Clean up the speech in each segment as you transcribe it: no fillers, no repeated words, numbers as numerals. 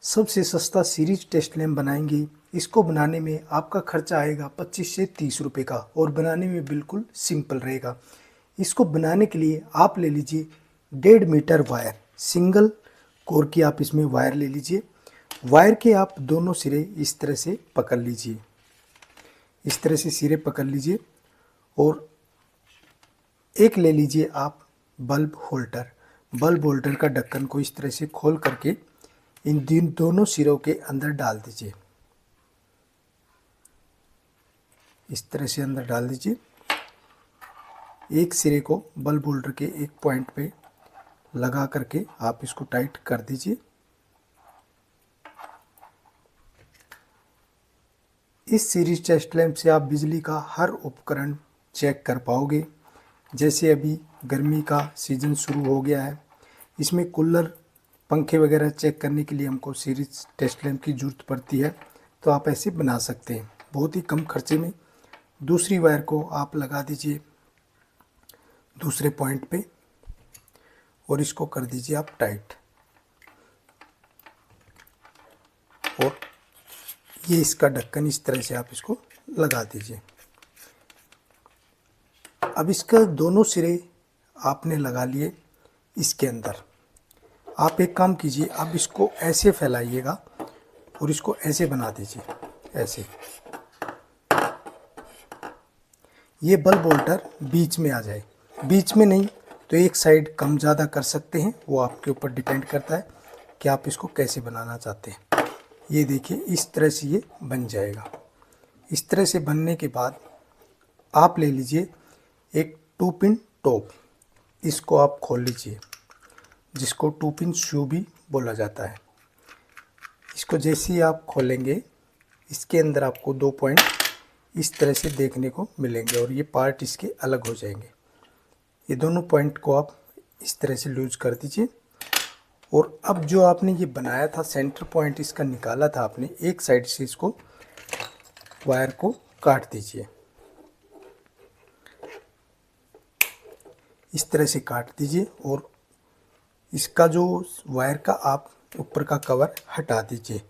सबसे सस्ता series test lamp बनाएंगे। इसको बनाने में आपका खर्चा आएगा 25 से 30 रुपये का और बनाने में बिल्कुल सिंपल रहेगा। इसको बनाने के लिए आप ले लीजिए 1.5 मीटर वायर, सिंगल कोर की आप इसमें वायर ले लीजिए। वायर के आप दोनों सिरे इस तरह से पकड़ लीजिए, इस तरह से सिरे पकड़ लीजिए। और एक ले लीजिए आप बल्ब होल्डर। बल्ब होल्डर का ढक्कन को इस तरह से खोल करके इन दोनों सिरों के अंदर डाल दीजिए, इस तरह से अंदर डाल दीजिए। एक सिरे को बल्ब होल्डर के एक पॉइंट पे लगा करके आप इसको टाइट कर दीजिए। इस सीरीज टेस्ट लैंप से आप बिजली का हर उपकरण चेक कर पाओगे। जैसे अभी गर्मी का सीज़न शुरू हो गया है, इसमें कूलर पंखे वगैरह चेक करने के लिए हमको सीरीज टेस्ट लैंप की ज़रूरत पड़ती है, तो आप ऐसे बना सकते हैं बहुत ही कम खर्चे में। दूसरी वायर को आप लगा दीजिए दूसरे पॉइंट पे और इसको कर दीजिए आप टाइट। और ये इसका ढक्कन इस तरह से आप इसको लगा दीजिए। अब इसका दोनों सिरे आपने लगा लिए इसके अंदर। आप एक काम कीजिए, आप इसको ऐसे फैलाइएगा और इसको ऐसे बना दीजिए, ऐसे। ये बल्ब होल्डर बीच में आ जाए, बीच में नहीं तो एक साइड कम ज़्यादा कर सकते हैं, वो आपके ऊपर डिपेंड करता है कि आप इसको कैसे बनाना चाहते हैं। ये देखिए इस तरह से ये बन जाएगा। इस तरह से बनने के बाद आप ले लीजिए एक 2 पिन टॉप, इसको आप खोल लीजिए, जिसको 2 पिन शू भी बोला जाता है। इसको जैसे ही आप खोलेंगे, इसके अंदर आपको 2 पॉइंट इस तरह से देखने को मिलेंगे और ये पार्ट इसके अलग हो जाएंगे। ये दोनों पॉइंट को आप इस तरह से लूज कर दीजिए। और अब जो आपने ये बनाया था, सेंटर पॉइंट इसका निकाला था आपने, एक साइड से इसको वायर को काट दीजिए, इस तरह से काट दीजिए। और इसका जो वायर का आप ऊपर का कवर हटा दीजिए,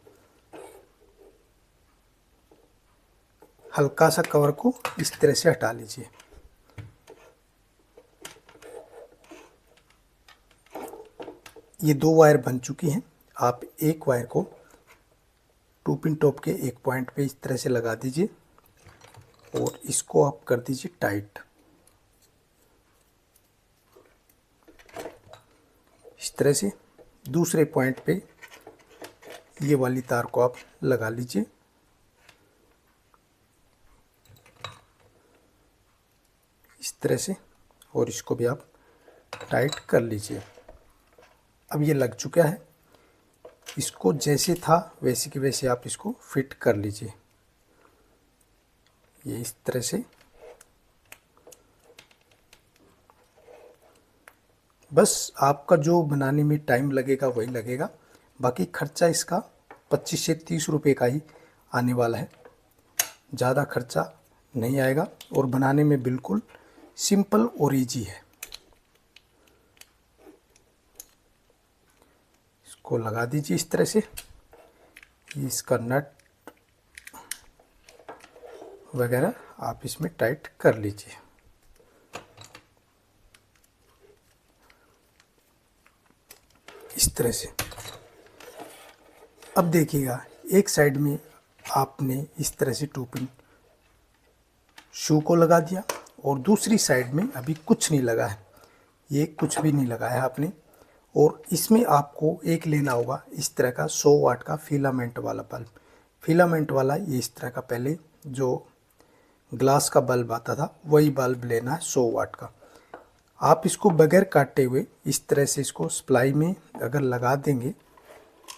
हल्का सा कवर को इस तरह से हटा लीजिए। ये 2 वायर बन चुकी हैं। आप एक वायर को 2 पिन टॉप के एक पॉइंट पे इस तरह से लगा दीजिए और इसको आप कर दीजिए टाइट, इस तरह से। दूसरे पॉइंट पे ये वाली तार को आप लगा लीजिए, इस तरह से, और इसको भी आप टाइट कर लीजिए। अब ये लग चुका है। इसको जैसे था वैसे के वैसे आप इसको फिट कर लीजिए, ये इस तरह से। बस आपका जो बनाने में टाइम लगेगा वही लगेगा, बाकी खर्चा इसका 25 से 30 रुपये का ही आने वाला है, ज़्यादा खर्चा नहीं आएगा और बनाने में बिल्कुल सिंपल और ईजी है। इसको लगा दीजिए इस तरह से, इसका नट वगैरह आप इसमें टाइट कर लीजिए। इस तरह से। अब देखिएगा एक साइड में आपने इस तरह से 2 पिन शू को लगा दिया और दूसरी साइड में अभी कुछ नहीं लगा है, ये कुछ भी नहीं लगाया आपने। और इसमें आपको एक लेना होगा इस तरह का 100 वाट का फिलामेंट वाला बल्ब। फिलामेंट वाला ये इस तरह का, पहले जो ग्लास का बल्ब आता था वही बल्ब लेना है 100 वाट का। आप इसको बगैर काटे हुए इस तरह से इसको सप्लाई में अगर लगा देंगे,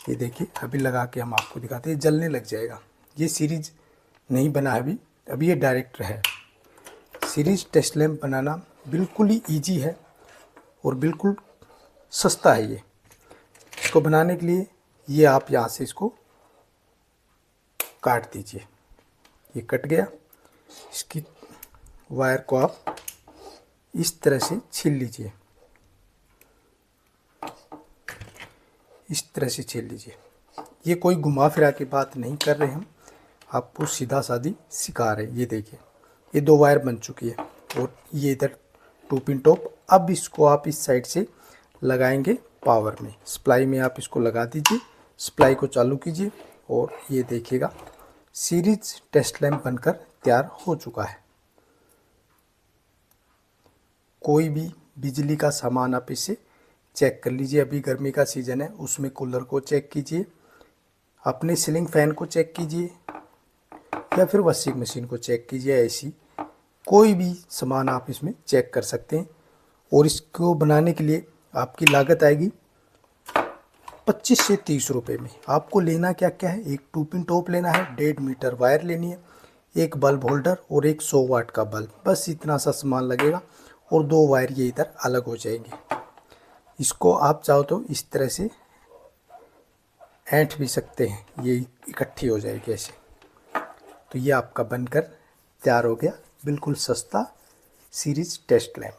ये देखिए अभी लगा के हम आपको दिखाते हैं, जलने लग जाएगा। ये सीरीज नहीं बना है अभी ये डायरेक्ट है। सीरीज टेस्ट लैंप बनाना बिल्कुल ही ईजी है और बिल्कुल सस्ता है। ये इसको बनाने के लिए ये आप यहाँ से इसको काट दीजिए, ये कट गया। इसकी वायर को आप इस तरह से छील लीजिए, इस तरह से छील लीजिए। ये कोई घुमा फिरा की बात नहीं कर रहे हम, आपको सीधा सादी सिखा रहे हैं। ये देखिए, ये 2 वायर बन चुकी है और ये इधर 2 पिन टॉप। अब इसको आप इस साइड से लगाएंगे पावर में, सप्लाई में आप इसको लगा दीजिए, सप्लाई को चालू कीजिए और ये देखिएगा सीरीज टेस्ट लैंप बनकर तैयार हो चुका है। कोई भी बिजली का सामान आप इसे चेक कर लीजिए। अभी गर्मी का सीज़न है, उसमें कूलर को चेक कीजिए, अपने सीलिंग फैन को चेक कीजिए या फिर वॉशिंग मशीन को चेक कीजिए। ऐसी कोई भी सामान आप इसमें चेक कर सकते हैं। और इसको बनाने के लिए आपकी लागत आएगी 25 से 30 रुपये में। आपको लेना क्या क्या है, एक 2 पिन टॉप लेना है, 1.5 मीटर वायर लेनी है, एक बल्ब होल्डर और एक 100 वाट का बल्ब, बस इतना सा सामान लगेगा और 2 वायर ये इधर अलग हो जाएंगे। इसको आप चाहो तो इस तरह से ऐंठ भी सकते हैं, ये इकट्ठी हो जाएगी ऐसे। तो ये आपका बनकर तैयार हो गया बिल्कुल सस्ता सीरीज टेस्ट लैंप।